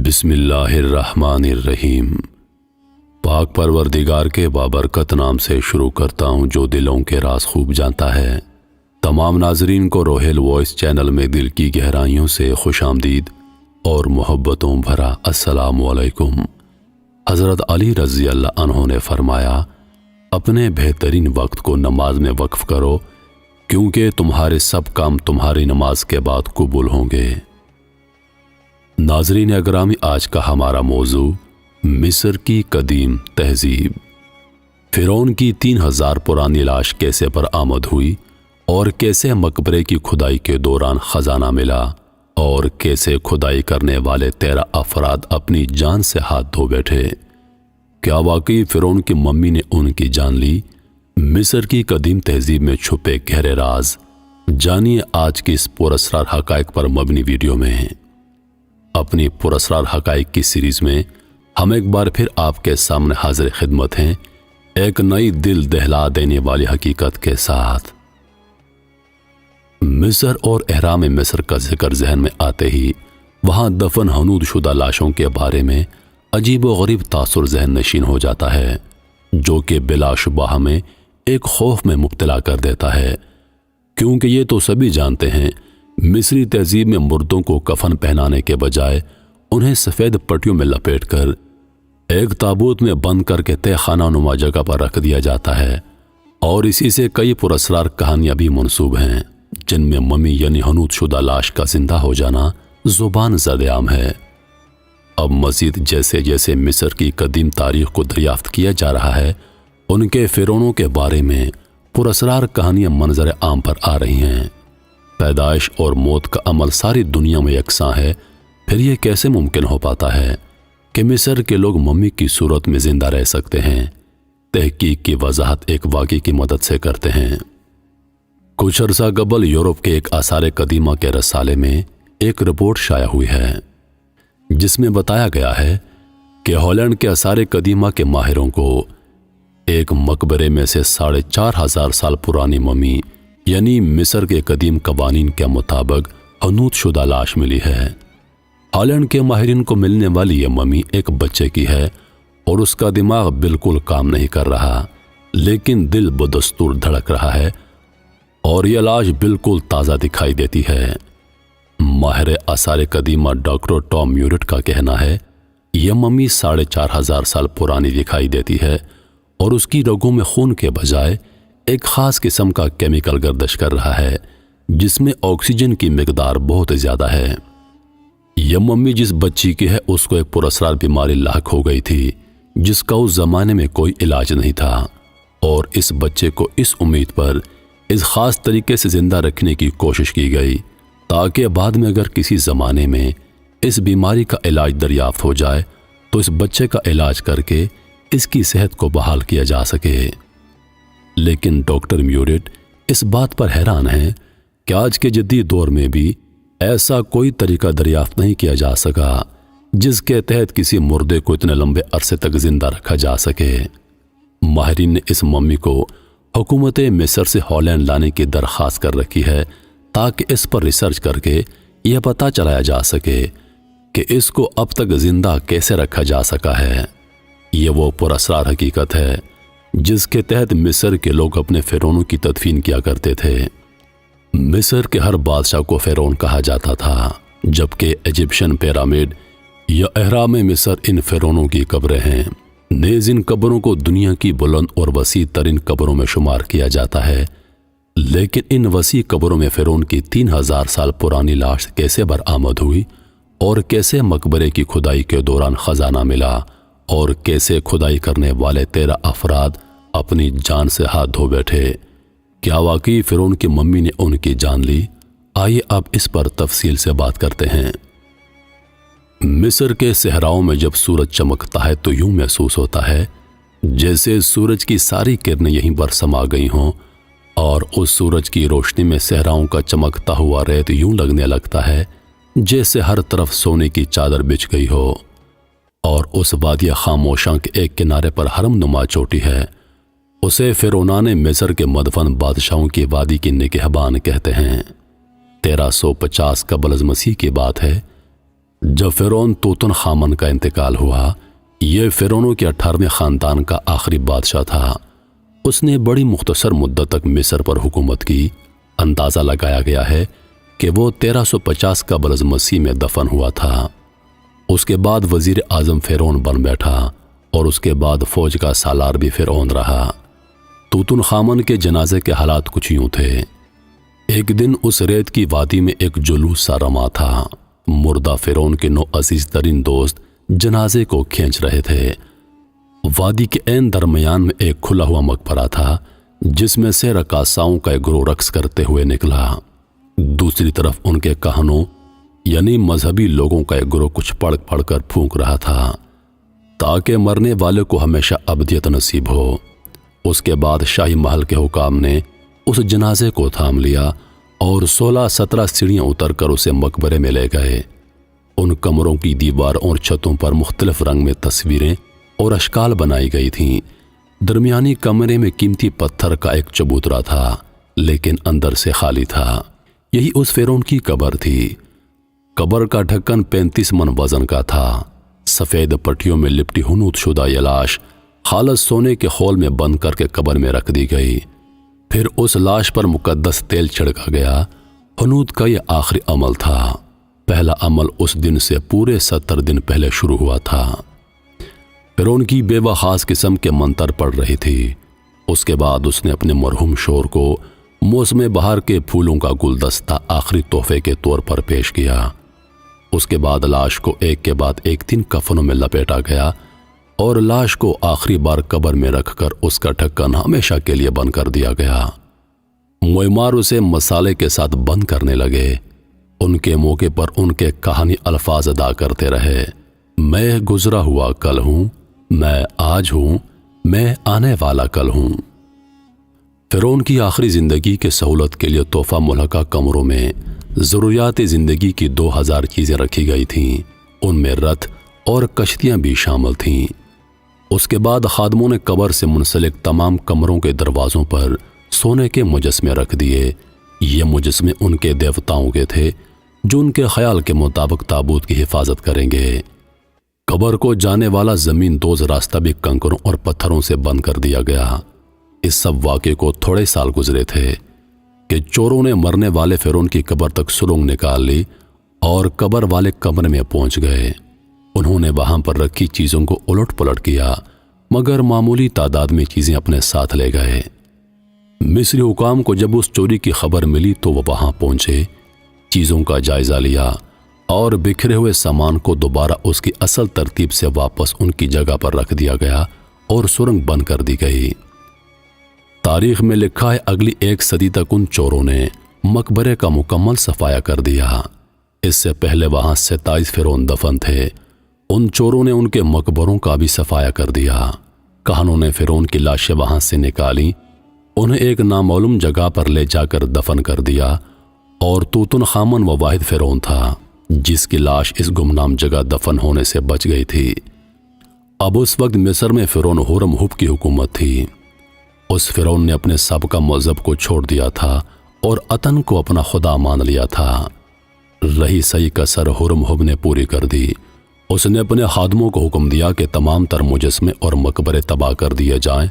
بسم اللہ الرحمن الرحیم۔ پاک پروردگار کے بابرکت نام سے شروع کرتا ہوں جو دلوں کے راز خوب جانتا ہے۔ تمام ناظرین کو روحیل وائس چینل میں دل کی گہرائیوں سے خوش آمدید اور محبتوں بھرا السلام علیکم۔ حضرت علی رضی اللہ عنہ نے فرمایا، اپنے بہترین وقت کو نماز میں وقف کرو کیونکہ تمہارے سب کام تمہاری نماز کے بعد قبول ہوں گے۔ ناظرین اگرامی، آج کا ہمارا موضوع مصر کی قدیم تہذیب۔ فرعون کی 3000 پرانی لاش کیسے برآمد ہوئی اور کیسے مقبرے کی کھدائی کے دوران خزانہ ملا اور کیسے کھدائی کرنے والے 13 افراد اپنی جان سے ہاتھ دھو بیٹھے۔ کیا واقعی فرعون کی ممی نے ان کی جان لی؟ مصر کی قدیم تہذیب میں چھپے گہرے راز جانیے آج کی اس پراسرار حقائق پر مبنی ویڈیو میں۔ اپنی پراسرار حقائق کی سیریز میں ہم ایک بار پھر آپ کے سامنے حاضر خدمت ہیں، ایک نئی دل دہلا دینے والی حقیقت کے ساتھ۔ مصر اور احرام مصر کا ذکر ذہن میں آتے ہی وہاں دفن حنود شدہ لاشوں کے بارے میں عجیب و غریب تاثر ذہن نشین ہو جاتا ہے، جو کہ بلا شبہ ہمیں ایک خوف میں مبتلا کر دیتا ہے، کیونکہ یہ تو سبھی جانتے ہیں مصری تہذیب میں مردوں کو کفن پہنانے کے بجائے انہیں سفید پٹیوں میں لپیٹ کر ایک تابوت میں بند کر کے تہہ خانہ نما جگہ پر رکھ دیا جاتا ہے، اور اسی سے کئی پراسرار کہانیاں بھی منسوب ہیں جن میں ممی یعنی حنود شدہ لاش کا زندہ ہو جانا زبان زد عام ہے۔ اب مزید جیسے جیسے مصر کی قدیم تاریخ کو دریافت کیا جا رہا ہے، ان کے فرعونوں کے بارے میں پراسرار کہانیاں منظر عام پر آ رہی ہیں۔ پیدائش اور موت کا عمل ساری دنیا میں یکساں ہے، پھر یہ کیسے ممکن ہو پاتا ہے کہ مصر کے لوگ ممی کی صورت میں زندہ رہ سکتے ہیں؟ تحقیق کی وضاحت ایک واقعے کی مدد سے کرتے ہیں۔ کچھ عرصہ قبل یورپ کے ایک آثار قدیمہ کے رسالے میں ایک رپورٹ شائع ہوئی ہے جس میں بتایا گیا ہے کہ ہالینڈ کے آثار قدیمہ کے ماہروں کو ایک مقبرے میں سے 4500 سال پرانی ممی یعنی مصر کے قدیم قوانین کے مطابق حنود شدہ لاش ملی ہے۔ ہالینڈ کے ماہرین کو ملنے والی یہ ممی ایک بچے کی ہے اور اس کا دماغ بالکل کام نہیں کر رہا، لیکن دل بدستور دھڑک رہا ہے اور یہ لاش بالکل تازہ دکھائی دیتی ہے۔ ماہر آثار قدیمہ ڈاکٹر ٹام میورٹ کا کہنا ہے یہ ممی 4500 سال پرانی دکھائی دیتی ہے اور اس کی رگوں میں خون کے بجائے ایک خاص قسم کا کیمیکل گردش کر رہا ہے جس میں آکسیجن کی مقدار بہت زیادہ ہے۔ یہ ممی جس بچی کی ہے اس کو ایک پراسرار بیماری لاحق ہو گئی تھی جس کا اس زمانے میں کوئی علاج نہیں تھا، اور اس بچے کو اس امید پر اس خاص طریقے سے زندہ رکھنے کی کوشش کی گئی تاکہ بعد میں اگر کسی زمانے میں اس بیماری کا علاج دریافت ہو جائے تو اس بچے کا علاج کر کے اس کی صحت کو بحال کیا جا سکے۔ لیکن ڈاکٹر میورٹ اس بات پر حیران ہیں کہ آج کے جدید دور میں بھی ایسا کوئی طریقہ دریافت نہیں کیا جا سکا جس کے تحت کسی مردے کو اتنے لمبے عرصے تک زندہ رکھا جا سکے۔ ماہرین نے اس ممی کو حکومت مصر سے ہالینڈ لانے کی درخواست کر رکھی ہے تاکہ اس پر ریسرچ کر کے یہ پتہ چلایا جا سکے کہ اس کو اب تک زندہ کیسے رکھا جا سکا ہے۔ یہ وہ پراسرار حقیقت ہے جس کے تحت مصر کے لوگ اپنے فرعونوں کی تدفین کیا کرتے تھے۔ مصر کے ہر بادشاہ کو فرعون کہا جاتا تھا، جبکہ ایجپشن پیرامڈ یا اہرام مصر ان فرعونوں کی قبریں ہیں۔ نیز ان قبروں کو دنیا کی بلند اور وسیع ترین قبروں میں شمار کیا جاتا ہے، لیکن ان وسیع قبروں میں فرعون کی 3000 سال پرانی لاش کیسے برآمد ہوئی اور کیسے مقبرے کی کھدائی کے دوران خزانہ ملا اور کیسے کھدائی کرنے والے 13 افراد اپنی جان سے ہاتھ دھو بیٹھے؟ کیا واقعی فرعون کی ممی نے ان کی جان لی؟ آئیے اب اس پر تفصیل سے بات کرتے ہیں۔ مصر کے صحراؤں میں جب سورج چمکتا ہے تو یوں محسوس ہوتا ہے جیسے سورج کی ساری کرنیں یہیں پر سما گئی ہوں، اور اس سورج کی روشنی میں صحراؤں کا چمکتا ہوا ریت یوں لگنے لگتا ہے جیسے ہر طرف سونے کی چادر بچھ گئی ہو، اور اس وادی خاموشاں کے ایک کنارے پر حرم نما چوٹی ہے۔ اسے فرعونان مصر کے مدفن بادشاہوں کی وادی کی نگہبان کہتے ہیں۔ 1350 قبل از مسیح کی بات ہے جب فرعون توتن خامن کا انتقال ہوا، یہ فرعونوں کے 18ویں خاندان کا آخری بادشاہ تھا۔ اس نے بڑی مختصر مدت تک مصر پر حکومت کی۔ اندازہ لگایا گیا ہے کہ وہ 1350 قبل از مسیح میں دفن ہوا تھا۔ اس کے بعد وزیر اعظم فرعون بن بیٹھا اور اس کے بعد فوج کا سالار بھی فرعون رہا۔ توتن خامن کے جنازے کے حالات کچھ یوں تھے۔ ایک دن اس ریت کی وادی میں ایک جلوس سا رما تھا۔ مردہ فرعون کے 9 عزیز ترین دوست جنازے کو کھینچ رہے تھے۔ وادی کے عین درمیان میں ایک کھلا ہوا مقبرہ تھا جس میں سے رقاصاؤں کا ایک گروہ رقص کرتے ہوئے نکلا۔ دوسری طرف ان کے کہنوں یعنی مذہبی لوگوں کا ایک گروہ کچھ پڑھ پڑھ کر پھونک رہا تھا تاکہ مرنے والے کو ہمیشہ ابدیت نصیب ہو۔ اس کے بعد شاہی محل کے حکام نے اس جنازے کو تھام لیا اور 16-17 سیڑھیاں اتر کر اسے مقبرے میں لے گئے۔ ان کمروں کی دیواروں اور چھتوں پر مختلف رنگ میں تصویریں اور اشکال بنائی گئی تھیں۔ درمیانی کمرے میں قیمتی پتھر کا ایک چبوترا تھا لیکن اندر سے خالی تھا۔ یہی اس فرعون کی قبر تھی۔ قبر کا ڈھکن 35 من وزن کا تھا۔ سفید پٹیوں میں لپٹی حنوط شدہ یہ لاش خالص سونے کے خول میں بند کر کے قبر میں رکھ دی گئی۔ پھر اس لاش پر مقدس تیل چھڑکا گیا۔ حنوط کا یہ آخری عمل تھا۔ پہلا عمل اس دن سے پورے 70 دن پہلے شروع ہوا تھا۔ فرعون کی بیوہ خاص قسم کے منتر پڑھ رہی تھی۔ اس کے بعد اس نے اپنے مرحوم شوہر کو موسم بہار کے پھولوں کا گلدستہ آخری تحفے کے طور پر پیش کیا۔ اس کے بعد لاش کو ایک کے بعد ایک 3 کفنوں میں لپیٹا گیا اور لاش کو آخری بار قبر میں رکھ کر اس کا ڈھکن ہمیشہ کے لیے بند کر دیا گیا۔ معمار اسے مسالے کے ساتھ بند کرنے لگے۔ ان کے موقع پر ان کے کہانی الفاظ ادا کرتے رہے۔ میں گزرا ہوا کل ہوں، میں آج ہوں، میں آنے والا کل ہوں۔ فرعون کی آخری زندگی کے سہولت کے لیے تحفہ ملحقہ کمروں میں ضروریات زندگی کی 2000 چیزیں رکھی گئی تھیں۔ ان میں رتھ اور کشتیاں بھی شامل تھیں۔ اس کے بعد خادموں نے قبر سے منسلک تمام کمروں کے دروازوں پر سونے کے مجسمے رکھ دیے۔ یہ مجسمے ان کے دیوتاؤں کے تھے جو ان کے خیال کے مطابق تابوت کی حفاظت کریں گے۔ قبر کو جانے والا زمین دوز راستہ بھی کنکروں اور پتھروں سے بند کر دیا گیا۔ اس سب واقعے کو تھوڑے سال گزرے تھے کہ چوروں نے مرنے والے فرعون کی قبر تک سرنگ نکال لی اور قبر والے کمرے میں پہنچ گئے۔ انہوں نے وہاں پر رکھی چیزوں کو الٹ پلٹ کیا مگر معمولی تعداد میں چیزیں اپنے ساتھ لے گئے۔ مصری حکام کو جب اس چوری کی خبر ملی تو وہ وہاں پہنچے، چیزوں کا جائزہ لیا اور بکھرے ہوئے سامان کو دوبارہ اس کی اصل ترتیب سے واپس ان کی جگہ پر رکھ دیا گیا اور سرنگ بند کر دی گئی۔ تاریخ میں لکھا ہے اگلی 1 صدی تک ان چوروں نے مقبرے کا مکمل صفایا کر دیا۔ اس سے پہلے وہاں 27 فرعون دفن تھے۔ ان چوروں نے ان کے مقبروں کا بھی صفایا کر دیا۔ کہنوں نے فرعون کی لاشیں وہاں سے نکالی، انہیں ایک نامعلوم جگہ پر لے جا کر دفن کر دیا اور توتن خامن وہ واحد فرعون تھا جس کی لاش اس گمنام جگہ دفن ہونے سے بچ گئی تھی۔ اب اس وقت مصر میں فرعون ہورم ہب کی حکومت تھی۔ اس فرعون نے اپنے سابقہ مذہب کو چھوڑ دیا تھا اور عطن کو اپنا خدا مان لیا تھا۔ رہی صحیح کسر ہورم ہب نے پوری کر دی۔ اس نے اپنے خادموں کو حکم دیا کہ تمام تر مجسمے اور مقبرے تباہ کر دیے جائیں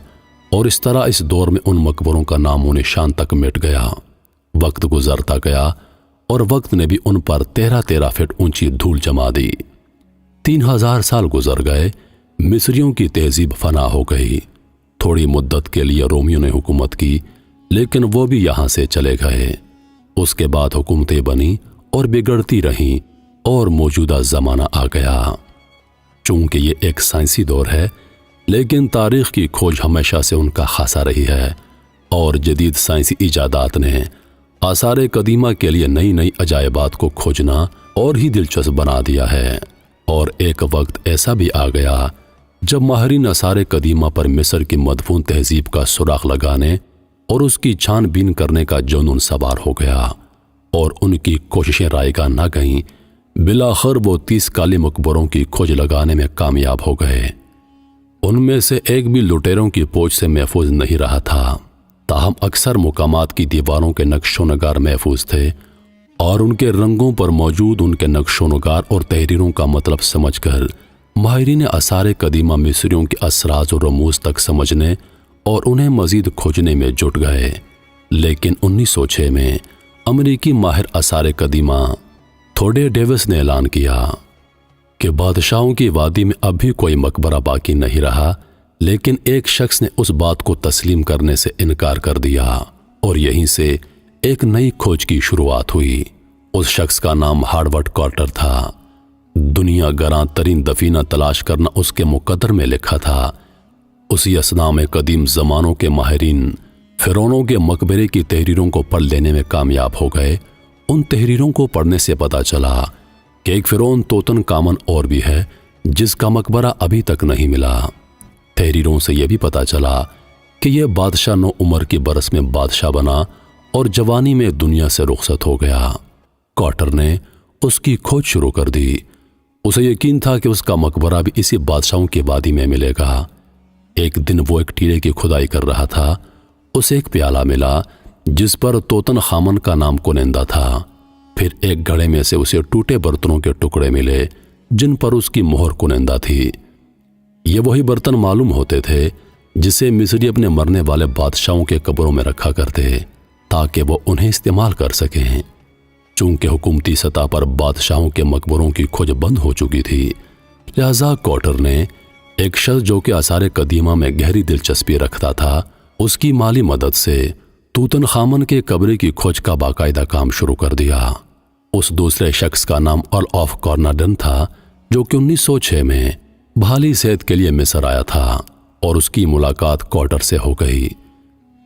اور اس طرح اس دور میں ان مقبروں کا نام و نشان تک مٹ گیا۔ وقت گزرتا گیا اور وقت نے بھی ان پر 13 فٹ اونچی دھول جما دی۔ 3000 سال گزر گئے، مصریوں کی تہذیب فنا ہو گئی۔ تھوڑی مدت کے لیے رومیوں نے حکومت کی لیکن وہ بھی یہاں سے چلے گئے۔ اس کے بعد حکومتیں بنی اور بگڑتی رہیں اور موجودہ زمانہ آ گیا۔ چونکہ یہ ایک سائنسی دور ہے لیکن تاریخ کی کھوج ہمیشہ سے ان کا خاصہ رہی ہے اور جدید سائنسی ایجادات نے آثار قدیمہ کے لیے نئی نئی عجائبات کو کھوجنا اور ہی دلچسپ بنا دیا ہے۔ اور ایک وقت ایسا بھی آ گیا جب ماہرین آثار قدیمہ پر مصر کی مدفون تہذیب کا سراغ لگانے اور اس کی چھان بین کرنے کا جنون سوار ہو گیا اور ان کی کوششیں رائگاں نہ گئیں۔ بالآخر وہ 30 کالی مقبروں کی کھوج لگانے میں کامیاب ہو گئے۔ ان میں سے ایک بھی لٹیروں کی پوچھ سے محفوظ نہیں رہا تھا، تاہم اکثر مقامات کی دیواروں کے نقش و نگار محفوظ تھے اور ان کے رنگوں پر موجود ان کے نقش و نگار اور تحریروں کا مطلب سمجھ کر ماہرین آثار قدیمہ مصریوں کے اسرار و رموز تک سمجھنے اور انہیں مزید کھوجنے میں جٹ گئے۔ لیکن 1906 میں امریکی ماہر آثار قدیمہ تھوڈے ڈیوس نے اعلان کیا کہ بادشاہوں کی وادی میں اب بھی کوئی مقبرہ باقی نہیں رہا، لیکن ایک شخص نے اس بات کو تسلیم کرنے سے انکار کر دیا اور یہیں سے ایک نئی کھوج کی شروعات ہوئی۔ اس شخص کا نام ہارورڈ کارٹر تھا۔ دنیا گراں ترین دفینہ تلاش کرنا اس کے مقدر میں لکھا تھا۔ اسی اثنا میں قدیم زمانوں کے ماہرین فرعونوں کے مقبرے کی تحریروں کو پڑھ لینے میں کامیاب ہو گئے۔ ان تحریروں کو پڑھنے سے پتہ چلا کہ ایک فرعون توتن کامن اور بھی ہے جس کا مقبرہ ابھی تک نہیں ملا۔ تحریروں سے یہ بھی پتہ چلا کہ یہ بادشاہ 9 عمر کی برس میں بادشاہ بنا اور جوانی میں دنیا سے رخصت ہو گیا۔ کارٹر نے اس کی کھوج شروع کر دی۔ اسے یقین تھا کہ اس کا مقبرہ بھی اسی بادشاہوں کی وادی میں ملے گا۔ ایک دن وہ ایک ٹیلے کی کھدائی کر رہا تھا۔ اسے ایک پیالہ ملا جس پر توتن خامن کا نام کنندہ تھا۔ پھر ایک گھڑے میں سے اسے ٹوٹے برتنوں کے ٹکڑے ملے جن پر اس کی مہر کنندہ تھی۔ یہ وہی برتن معلوم ہوتے تھے جسے مصری اپنے مرنے والے بادشاہوں کے قبروں میں رکھا کرتے تاکہ وہ انہیں استعمال کر سکیں۔ چونکہ حکومتی سطح پر بادشاہوں کے مقبروں کی کھوج بند ہو چکی تھی، لہذا کارٹر نے ایک شخص جو کہ آثار قدیمہ میں گہری دلچسپی رکھتا تھا، اس کی مالی مدد سے توتن خامن کے قبر کی کھوج کا باقاعدہ کام شروع کر دیا۔ اس دوسرے شخص کا نام ارل آف کارنارڈن تھا جو کہ 1906 میں بحالی صحت کے لیے مصر آیا تھا اور اس کی ملاقات کارٹر سے ہو گئی۔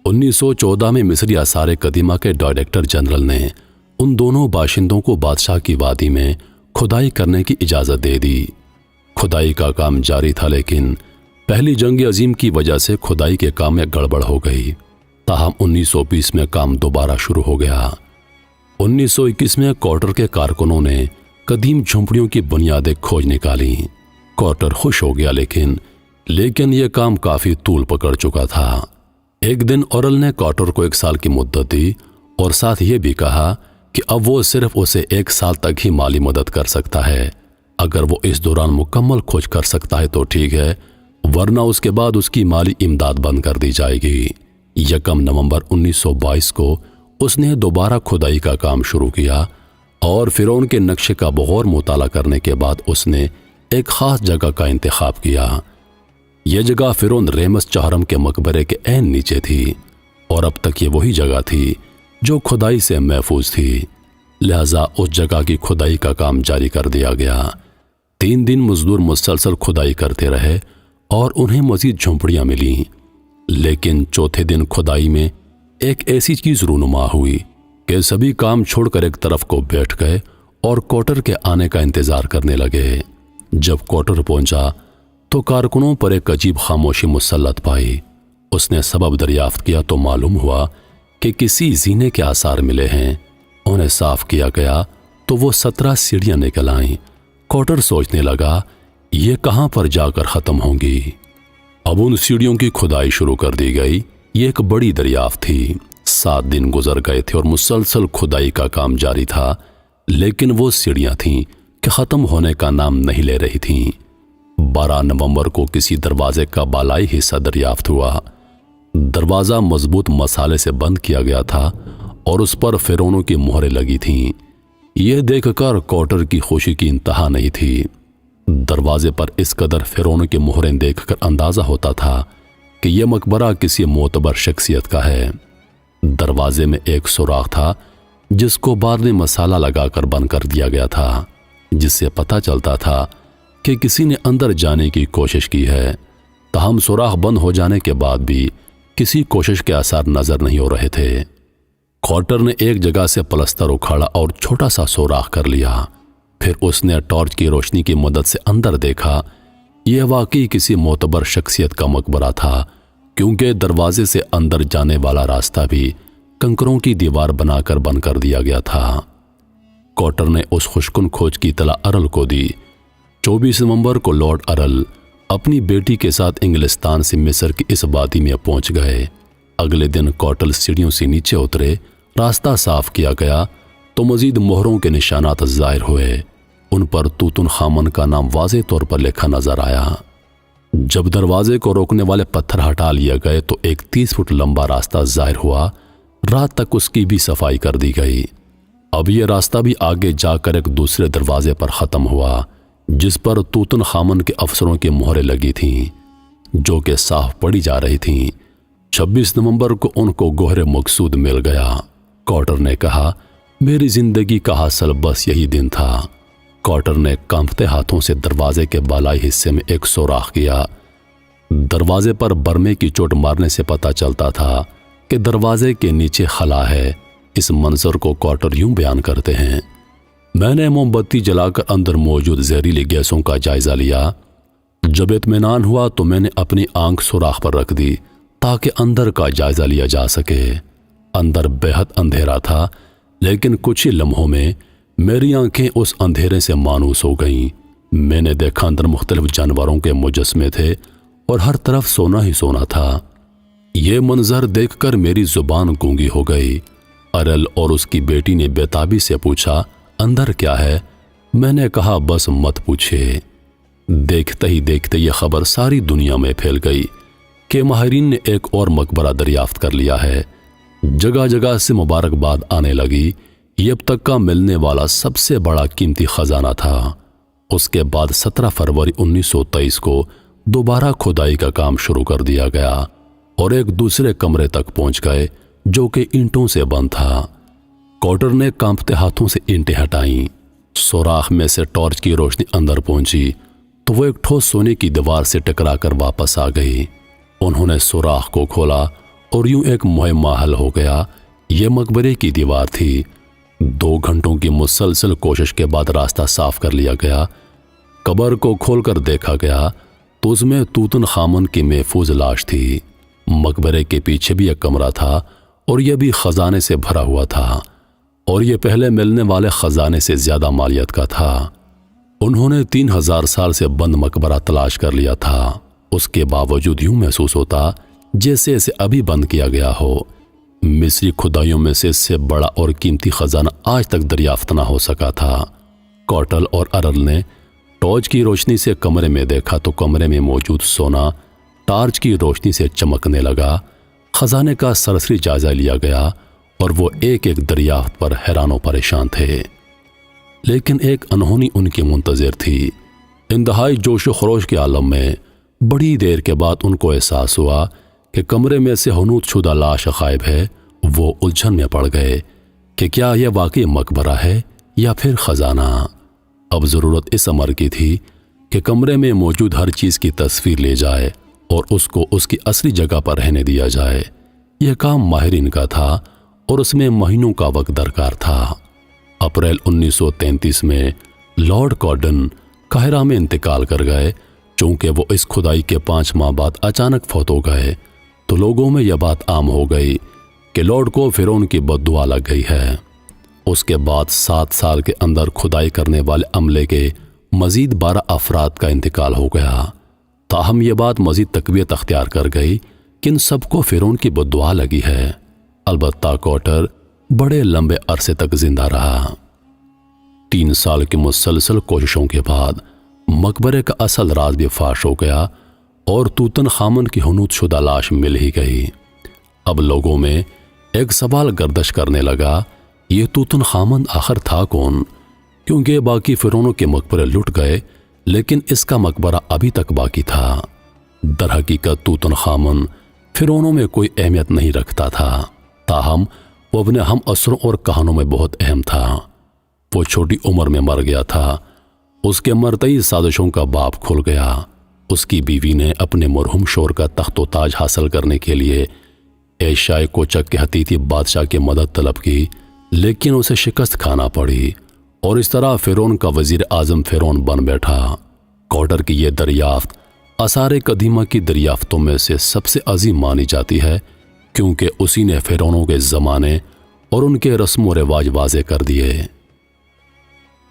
1914 میں مصری آثار قدیمہ کے ڈائریکٹر جنرل نے ان دونوں باشندوں کو بادشاہ کی وادی میں کھدائی کرنے کی اجازت دے دی۔ کھدائی کا کام جاری تھا، لیکن پہلی جنگ عظیم کی وجہ سے کھدائی کے کام میں گڑبڑ ہو گئی۔ تاہم 1920 میں کام دوبارہ شروع ہو گیا۔ 1921 میں کارٹر کے کارکنوں نے قدیم جھونپڑیوں کی بنیادیں کھوج نکالی۔ کارٹر خوش ہو گیا، لیکن یہ کام کافی طول پکڑ چکا تھا۔ ایک دن ارل نے کارٹر کو 1 سال کی مدت دی اور ساتھ یہ بھی کہا کہ اب وہ صرف اسے 1 سال تک ہی مالی مدد کر سکتا ہے۔ اگر وہ اس دوران مکمل کھوج کر سکتا ہے تو ٹھیک ہے، ورنہ اس کے بعد اس کی مالی امداد بند کر دی جائے گی۔ 1 نومبر 1922 کو اس نے دوبارہ کھدائی کا کام شروع کیا اور فرعون کے نقشے کا بغور مطالعہ کرنے کے بعد اس نے ایک خاص جگہ کا انتخاب کیا۔ یہ جگہ فرعون ریمس چہرم کے مقبرے کے عین نیچے تھی اور اب تک یہ وہی جگہ تھی جو کھدائی سے محفوظ تھی، لہذا اس جگہ کی کھدائی کا کام جاری کر دیا گیا۔ 3 دن مزدور مسلسل کھدائی کرتے رہے اور انہیں مزید جھونپڑیاں ملیں، لیکن چوتھے دن کھدائی میں ایک ایسی چیز رونما ہوئی کہ سبھی کام چھوڑ کر ایک طرف کو بیٹھ گئے اور کارٹر کے آنے کا انتظار کرنے لگے۔ جب کارٹر پہنچا تو کارکنوں پر ایک عجیب خاموشی مسلط پائی۔ اس نے سبب دریافت کیا تو معلوم ہوا کہ کسی زینے کے آثار ملے ہیں۔ انہیں صاف کیا گیا تو وہ 17 سیڑھیاں نکل آئیں۔ کارٹر سوچنے لگا یہ کہاں پر جا کر ختم ہوں گی۔ اب ان سیڑھیوں کی کھدائی شروع کر دی گئی۔ یہ ایک بڑی دریافت تھی۔ 7 دن گزر گئے تھے اور مسلسل کھدائی کا کام جاری تھا، لیکن وہ سیڑھیاں تھیں کہ ختم ہونے کا نام نہیں لے رہی تھیں۔ 12 نومبر کو کسی دروازے کا بالائی حصہ دریافت ہوا۔ دروازہ مضبوط مسالے سے بند کیا گیا تھا اور اس پر فرعونوں کی مہریں لگی تھیں۔ یہ دیکھ کر کارٹر کی خوشی کی انتہا نہیں تھی۔ دروازے پر اس قدر فرعونوں کی مہریں دیکھ کر اندازہ ہوتا تھا کہ یہ مقبرہ کسی معتبر شخصیت کا ہے۔ دروازے میں ایک سوراخ تھا جس کو بعد میں مسالہ لگا کر بند کر دیا گیا تھا، جس سے پتہ چلتا تھا کہ کسی نے اندر جانے کی کوشش کی ہے۔ تاہم سوراخ بند ہو جانے کے بعد بھی کسی کوشش کے آثار نظر نہیں ہو رہے تھے۔ کارٹر نے ایک جگہ سے پلستر اکھاڑا اور چھوٹا سا سوراخ کر لیا۔ پھر اس نے ٹارچ کی روشنی کی مدد سے اندر دیکھا۔ یہ واقعی کسی معتبر شخصیت کا مقبرہ تھا، کیونکہ دروازے سے اندر جانے والا راستہ بھی کنکروں کی دیوار بنا کر بند کر دیا گیا تھا۔ کارٹر نے اس خوشکن کھوج کی اطلاع ارل کو دی۔ 24 نومبر کو لارڈ ارل اپنی بیٹی کے ساتھ انگلستان سے مصر کی اس وادی میں پہنچ گئے۔ اگلے دن کارٹر سیڑھیوں سے نیچے اترے۔ راستہ صاف کیا گیا تو مزید مہروں کے نشانات ظاہر ہوئے۔ ان پر توتن خامن کا نام واضح طور پر لکھا نظر آیا۔ جب دروازے کو روکنے والے پتھر ہٹا لیے گئے تو ایک 30 فٹ لمبا راستہ ظاہر ہوا۔ رات تک اس کی بھی صفائی کر دی گئی۔ اب یہ راستہ بھی آگے جا کر ایک دوسرے دروازے پر ختم ہوا، جس پر توتن خامن کے افسروں کی مہریں لگی تھیں، جو کہ صاف پڑی جا رہی تھیں۔ 26 نومبر کو ان کو گوہر مقصود مل گیا۔ کارٹر نے کہا، میری زندگی کا حاصل بس یہی دن تھا۔ کارٹر نے کانپتے ہاتھوں سے دروازے کے بالائی حصے میں ایک سوراخ کیا۔ دروازے پر برمے کی چوٹ مارنے سے پتہ چلتا تھا کہ دروازے کے نیچے خلا ہے۔ اس منظر کو کارٹر یوں بیان کرتے ہیں، میں نے موم بتی جلا کر اندر موجود زہریلی گیسوں کا جائزہ لیا۔ جب اطمینان ہوا تو میں نے اپنی آنکھ سوراخ پر رکھ دی تاکہ اندر کا جائزہ لیا جا سکے۔ اندر بے حد اندھیرا تھا، لیکن کچھ ہی لمحوں میں میری آنکھیں اس اندھیرے سے مانوس ہو گئیں۔ میں نے دیکھا اندر مختلف جانوروں کے مجسمے تھے اور ہر طرف سونا ہی سونا تھا۔ یہ منظر دیکھ کر میری زبان گونگی ہو گئی۔ ارل اور اس کی بیٹی نے بےتابی سے پوچھا، اندر کیا ہے؟ میں نے کہا، بس مت پوچھے۔ دیکھتے ہی دیکھتے یہ خبر ساری دنیا میں پھیل گئی کہ ماہرین نے ایک اور مقبرہ دریافت کر لیا ہے۔ جگہ جگہ سے مبارکباد آنے لگی۔ یہ اب تک کا ملنے والا سب سے بڑا قیمتی خزانہ تھا۔ اس کے بعد 17 فروری 1923 کو دوبارہ کھدائی کا کام شروع کر دیا گیا اور ایک دوسرے کمرے تک پہنچ گئے جو کہ اینٹوں سے بند تھا۔ کارٹر نے کانپتے ہاتھوں سے اینٹیں ہٹائیں۔ سوراخ میں سے ٹارچ کی روشنی اندر پہنچی تو وہ ایک ٹھوس سونے کی دیوار سے ٹکرا کر واپس آ گئی۔ انہوں نے سوراخ کو کھولا اور یوں ایک معمہ حل ہو گیا۔ یہ مقبرے کی دیوار تھی۔ 2 گھنٹوں کی مسلسل کوشش کے بعد راستہ صاف کر لیا گیا۔ قبر کو کھول کر دیکھا گیا تو اس میں توتن خامن کی محفوظ لاش تھی۔ مقبرے کے پیچھے بھی ایک کمرہ تھا اور یہ بھی خزانے سے بھرا ہوا تھا، اور یہ پہلے ملنے والے خزانے سے زیادہ مالیت کا تھا۔ انہوں نے 3000 سال سے بند مقبرہ تلاش کر لیا تھا۔ اس کے باوجود یوں محسوس ہوتا جیسے اسے ابھی بند کیا گیا ہو۔ مصری کھدائیوں میں سے اس سے بڑا اور قیمتی خزانہ آج تک دریافت نہ ہو سکا تھا۔ کارٹل اور ارل نے ٹارچ کی روشنی سے کمرے میں دیکھا تو کمرے میں موجود سونا ٹارچ کی روشنی سے چمکنے لگا۔ خزانے کا سرسری جائزہ لیا گیا اور وہ ایک ایک دریافت پر حیران و پریشان تھے، لیکن ایک انہونی ان کی منتظر تھی۔ انتہائی جوش و خروش کے عالم میں بڑی دیر کے بعد ان کو احساس ہوا کہ کمرے میں سے حنوط شدہ لاش غائب ہے۔ وہ الجھن میں پڑ گئے کہ کیا یہ واقعی مقبرہ ہے یا پھر خزانہ۔ اب ضرورت اس امر کی تھی کہ کمرے میں موجود ہر چیز کی تصویر لی جائے اور اس کو اس کی اصلی جگہ پر رہنے دیا جائے۔ یہ کام ماہرین کا تھا اور اس میں مہینوں کا وقت درکار تھا۔ اپریل 1933 میں لارڈ کارڈن قاہرہ میں انتقال کر گئے۔ چونکہ وہ اس کھدائی کے 5 ماہ بعد اچانک فوت ہو گئے تو لوگوں میں یہ بات عام ہو گئی کہ لارڈ کو فرعون کی بد دعا لگ گئی ہے۔ اس کے بعد 7 سال کے اندر کھدائی کرنے والے عملے کے مزید 12 افراد کا انتقال ہو گیا۔ تاہم یہ بات مزید تقویت اختیار کر گئی کہ ان سب کو فرعون کی بد دعا لگی ہے۔ البتہ کارٹر بڑے لمبے عرصے تک زندہ رہا۔ 3 سال کی مسلسل کوششوں کے بعد مقبرے کا اصل راز بھی فاش ہو گیا اور توتن خامن کی حنوط شدہ لاش مل ہی گئی۔ اب لوگوں میں ایک سوال گردش کرنے لگا، یہ توتن خامن آخر تھا کون؟ کیونکہ باقی فرعونوں کے مقبرے لٹ گئے لیکن اس کا مقبرہ ابھی تک باقی تھا۔ در حقیقت توتن خامن فرعونوں میں کوئی اہمیت نہیں رکھتا تھا، تاہم وہ اپنے ہم عصروں اور کہانوں میں بہت اہم تھا۔ وہ چھوٹی عمر میں مر گیا تھا۔ اس کے مرتے ہی سازشوں کا باب کھل گیا۔ اس کی بیوی نے اپنے مرحوم شوہر کا تخت و تاج حاصل کرنے کے لیے ایشیائے کوچک کے حتیتی بادشاہ کی مدد طلب کی، لیکن اسے شکست کھانا پڑی اور اس طرح فرعون کا وزیر اعظم فرعون بن بیٹھا۔ کارٹر کی یہ دریافت آثار قدیمہ کی دریافتوں میں سے سب سے عظیم مانی جاتی ہے، کیونکہ اسی نے فرعونوں کے زمانے اور ان کے رسم و رواج واضح کر دیے۔